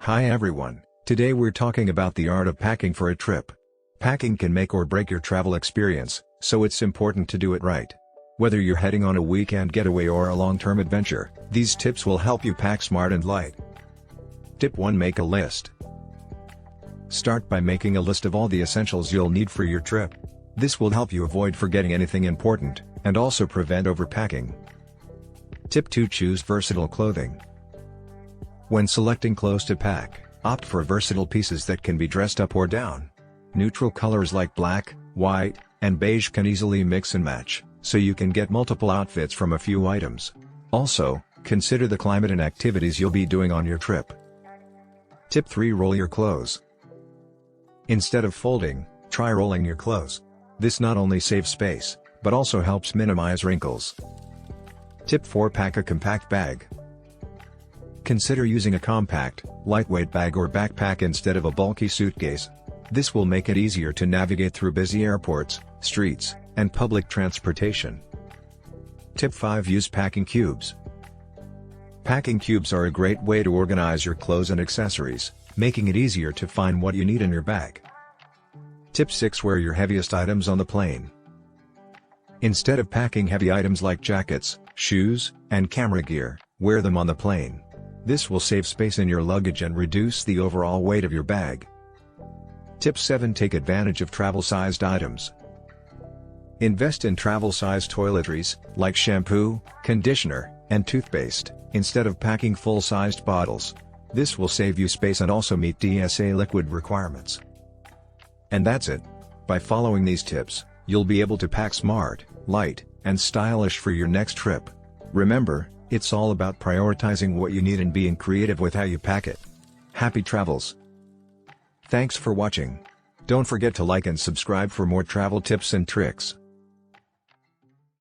Hi everyone, today we're talking about the art of packing for a trip. Packing can make or break your travel experience, so it's important to do it right. Whether you're heading on a weekend getaway or a long-term adventure, these tips will help you pack smart and light. Tip 1: Make a list. Start by making a list of all the essentials you'll need for your trip. This will help you avoid forgetting anything important, and also prevent overpacking. Tip 2: Choose versatile clothing. When selecting clothes to pack, opt for versatile pieces that can be dressed up or down. Neutral colors like black, white, and beige can easily mix and match, so you can get multiple outfits from a few items. Also, consider the climate and activities you'll be doing on your trip. Tip 3: Roll your clothes. Instead of folding, try rolling your clothes. This not only saves space, but also helps minimize wrinkles. Tip 4: Pack a compact bag. Consider using a compact, lightweight bag or backpack instead of a bulky suitcase. This will make it easier to navigate through busy airports, streets, and public transportation. Tip 5: Use packing cubes. Packing cubes are a great way to organize your clothes and accessories, making it easier to find what you need in your bag. Tip 6: Wear your heaviest items on the plane. Instead of packing heavy items like jackets, shoes, and camera gear, wear them on the plane. This will save space in your luggage and reduce the overall weight of your bag. Tip 7: Take advantage of travel-sized items. Invest in travel-sized toiletries, like shampoo, conditioner, and toothpaste, instead of packing full-sized bottles. This will save you space and also meet TSA liquid requirements. And that's it. By following these tips, you'll be able to pack smart, light, and stylish for your next trip. Remember, it's all about prioritizing what you need and being creative with how you pack it. Happy travels! Thanks for watching. Don't forget to like and subscribe for more travel tips and tricks.